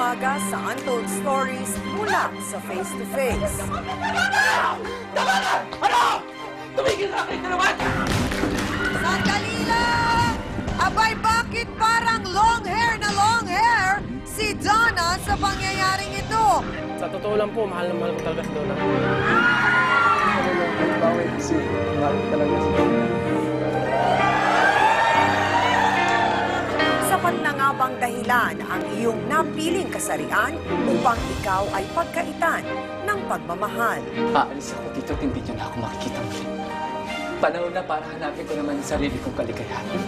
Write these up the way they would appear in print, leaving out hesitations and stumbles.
umaga sa Untold Stories mula sa Face to Face. Tama na! Ano? Tumigil na kayo naman! Sandali lang! Abay, bakit parang long hair si Donna sa pangyayaring ito? Sa totoo lang po, mahal na mahal ko talaga si Donna. Bakit kasi mahal ko talaga si Donna. Sapat na nga bang dahilan ang iyong napiling kasarian upang ikaw ay pagkaitan ng pagmamahal? Aalis ako dito at hindi niyo na ako makikita muli. Panahon na para hanapin ko naman yung sarili kong kaligayahan.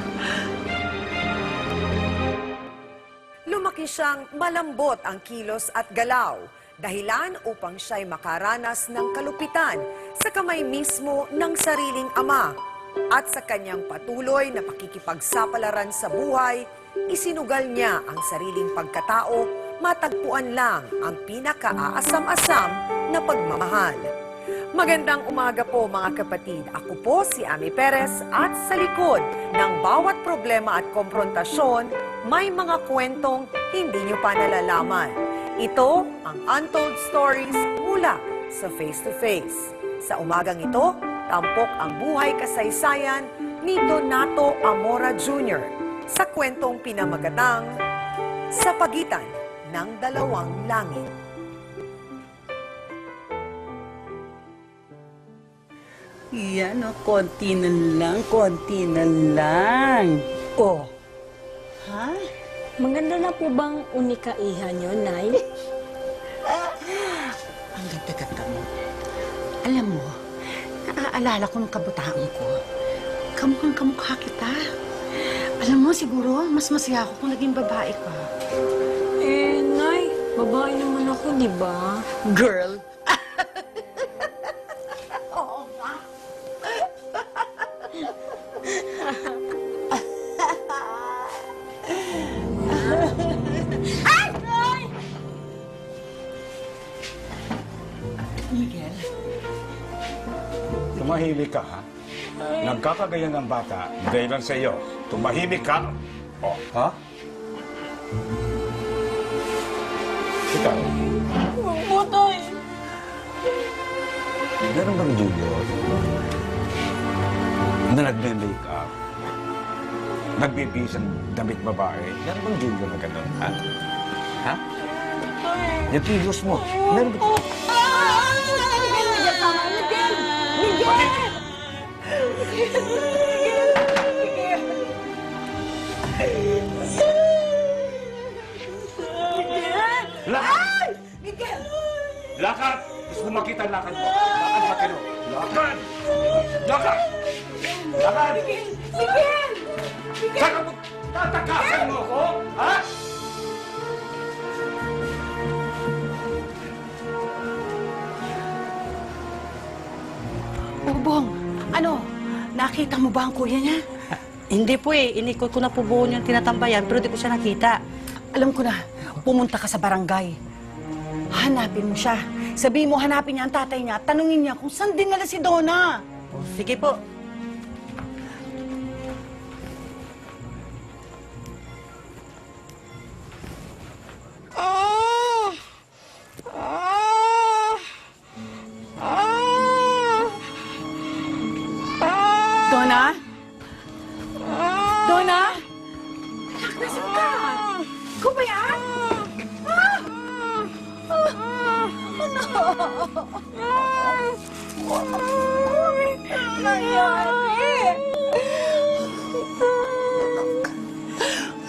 Lumaki siyang malambot ang kilos at galaw, dahilan upang siya'y makaranas ng kalupitan sa kamay mismo ng sariling ama. At sa kanyang patuloy na pakikipagsapalaran sa buhay, isinugal niya ang sariling pagkatao, matagpuan lang ang pinaka-aasam-asam na pagmamahal. Magandang umaga po mga kapatid. Ako po si Ami Perez at sa likod ng bawat problema at komprontasyon, may mga kwentong hindi nyo pa nalalaman. Ito ang Untold Stories mula sa Face to Face. Sa umagang ito, tampok ang buhay kasaysayan ni Donato Amora Jr. sa kwentong pinamagatang Sa Pagitan ng Dalawang Langit. Yan o, konti na lang, konti na lang. Oh. Ha? Maganda na po bang unikaihan nyo, Nay? Ang ganda-ganda mo. Alam mo, naaalala ko ng kabataan ko. Kamukhang kamukha kita. Alam mo, siguro, mas masaya ako kung naging babae ka. Eh, Nay, babae naman ako, di ba? Girl! Miguel? Tumahimik ka, ha? Nagkakagaya ng bata dahil lang sa iyo. Tumahimik ka. Oh, ha? Ikaw, Butay! meron bang junior na nagme-make up? Nagbibis ang damit babae? Meron bang junior na gano'n, ha? Ha? Yung kilos mo, meron ba? Lakad! Lakad! Gusto mo makita ang lakad mo? Lakad ba kayo? Lakad! Lakad! Lakad! Miguel! Saan ka mo? Tatakasan mo ako? Ha? Bong, ano? Nakita mo ba ang kuya niya? Hindi po eh. Inikot ko na po buo niyang tinatambayan pero di ko siya nakita. Alam ko na, pumunta ka sa barangay. Hanapin mo siya. Sabihin mo, hanapin niya ang tatay niya. Tanungin niya kung saan dinala si Donna. Sige po. Donna? Donna? Anak, nasan ka? Ikaw ba yan?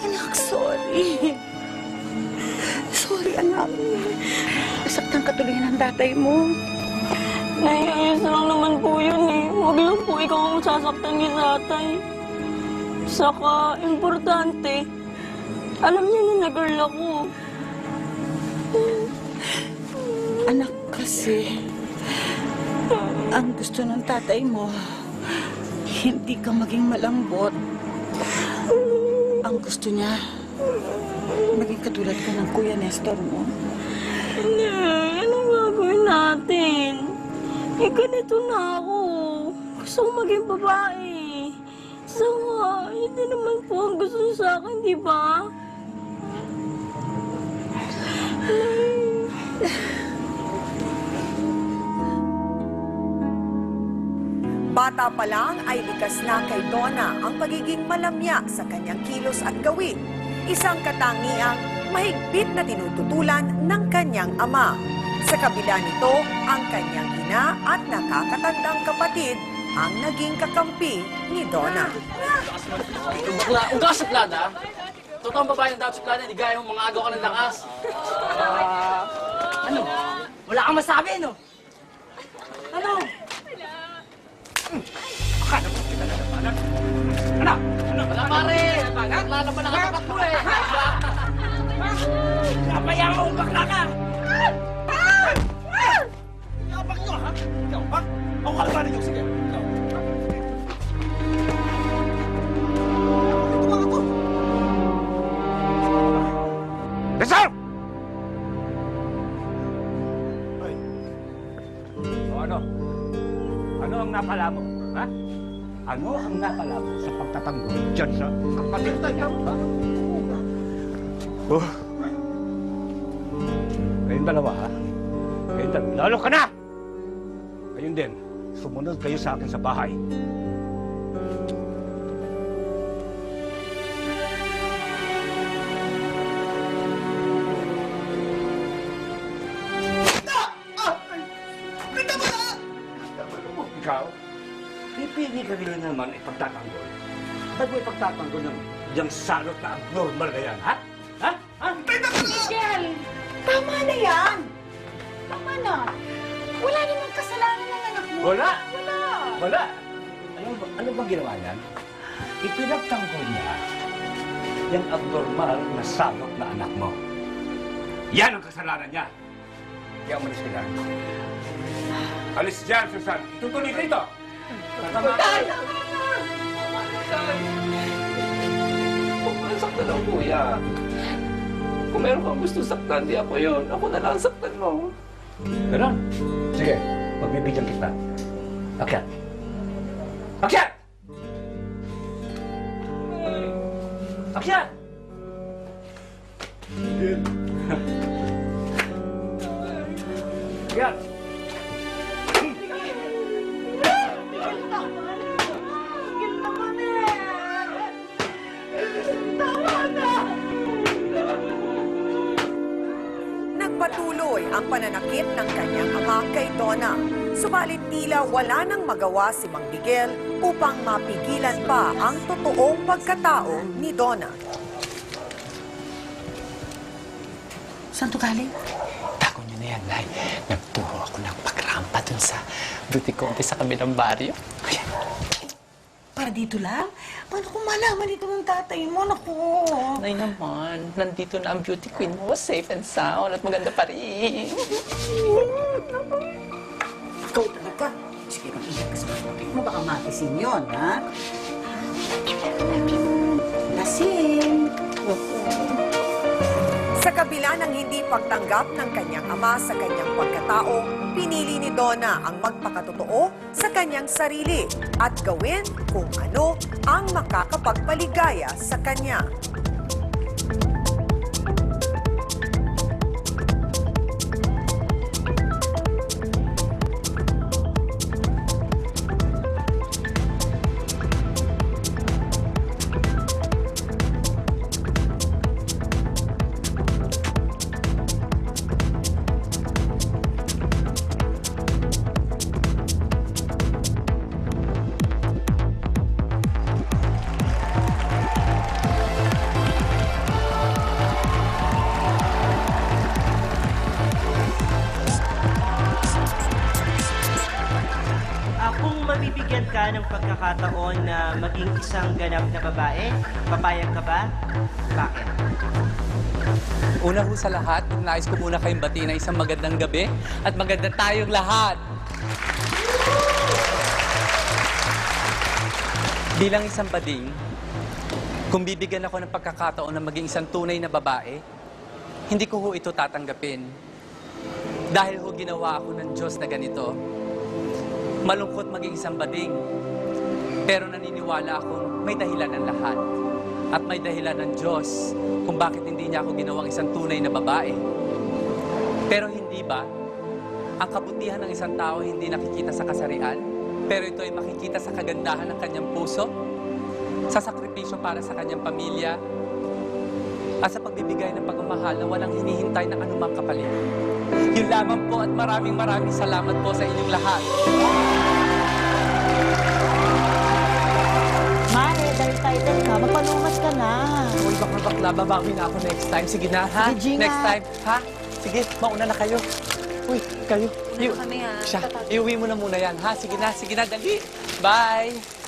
Anak, sorry. Sorry, anak. Nasaktan ka tuloy ng tatay mo. Nay, ayos lang naman po yun eh. Huwag lang po ikaw ang sasaktan ni tatay. Saka, importante, alam niya na girl ako. Anak, kasi ang gusto ng tatay mo, hindi ka maging malambot. Ang gusto niya, maging katulad ka ng Kuya Nestor mo. Nay, anong gagawin natin? Eh, ganito na ako. Gusto ko maging babae. Saka, hindi naman po ang gusto niyo sa akin, di ba? Bata pa lang ay likas na kay Donna ang pagiging malamya sa kanyang kilos at gawin. Isang katangiang mahigpit na tinututulan ng kanyang ama. Sa kabila nito, ang kanyang ina at nakakatandang kapatid ang naging kakampi ni Donna. Bakla, ang ka suplada? Totoong babae ng dapat suplada, hindi gaya mong mga agaw ka ng lakas. Ano? Wala kang masabi, no? Ano? Akala mo kita na nabanan? Anak! Anak! Wala pare! Bakla na pa nakatapat mo eh! Kapayaan mo, bakla ka! Yabang nyo, ha? Ikaw, ha? Ako kalabanin nyo, sige. Ikaw. Ito mga to. Rizal! Hoy. O ano? Ano ang napala mo, ha? Ano ang napala mo sa pagtatanggol dyan sa kapatid na niya, ha? Oh. Kayong dalawa, ha? Kayong dalawa. Lalo ka na! Kayong din, sumunod kayo sa akin sa bahay. Ikaw, pipili ka rin naman ipagtatanggol. Ba't mo ipagtatanggol ng diyang salot na abnormal na yan, ha? Ha? Ha? Miguel! Tama na yan! Tama na! Wala namang kasalanan ng anak mo. Wala! Wala! Wala! Ano bang ginawa niyan? Ipinagtanggol niya yung abnormal na salot na anak mo. Yan ang kasalanan niya. Kaya umalis ka dyan. Alis dyan, Susan. Tutuloy ka ito. Huwag mo nang saktan ang kuya. Kung meron kang gusto saktan, di ako yun. Ako na lang saktan mo. Ganon? Sige, pagbibigyan kita. Akyat! Akyat! Akyat! Akyat! Nagpatuloy ang pananakit ng kanyang ama kay Donna. Subalit tila wala nang magawa si Mang Miguel upang mapigilan pa ang totoong pagkatao ni Donna. Saan to galing? Tago niyo na yan, Nay. Nagturo ako ng pagrampa dun sa beauty contest sa kabilang baryo. Ayan. Para dito lang? Paano kung malaman dito ng tatay mo? Naku! Nay naman, nandito na ang beauty queen mo, safe and sound at maganda pa rin. Ikaw talaga. Sige, mag-ingat ka sa kapatid mo. Baka makisin yun, ha? Lasing! Sa kabila ng hindi pagtanggap ng kanyang ama sa kanyang pagkatao, pinili ni Donna ang magpakatotoo sa kanyang sarili at gawin kung ano ang makakapagpaligaya sa kanya. Kung mabibigyan ka ng pagkakataon na maging isang ganap na babae, papayag ka ba? Bakit? Una ho sa lahat, nais ko muna kayong bati na isang magandang gabi at maganda tayong lahat. Bilang isang bading, kung bibigyan ako ng pagkakataon na maging isang tunay na babae, hindi ko ho ito tatanggapin. Dahil ho ginawa ako ng Diyos na ganito. Malungkot maging isang bading, pero naniniwala akong may dahilan ng lahat. At may dahilan ng Diyos kung bakit hindi niya ako ginawang isang tunay na babae. Pero hindi ba, ang kabutihan ng isang tao hindi nakikita sa kasarian? Pero ito ay makikita sa kagandahan ng kanyang puso, sa sakripisyo para sa kanyang pamilya, at sa pagbibigay ng pagmamahal na walang hinihintay ng anumang kapalit. Yun lamang po at maraming salamat po sa inyong lahat. Mare, dahil title ka, magpalumas ka na. Uy, bakla, babawi na ako next time. Sige na, ha? Sige, Gina. Next time, ha? Sige, mauna na kayo. Uy, kayo. Kami ha. Siya, iuwi mo na muna yan, ha? Sige na, dali. Bye!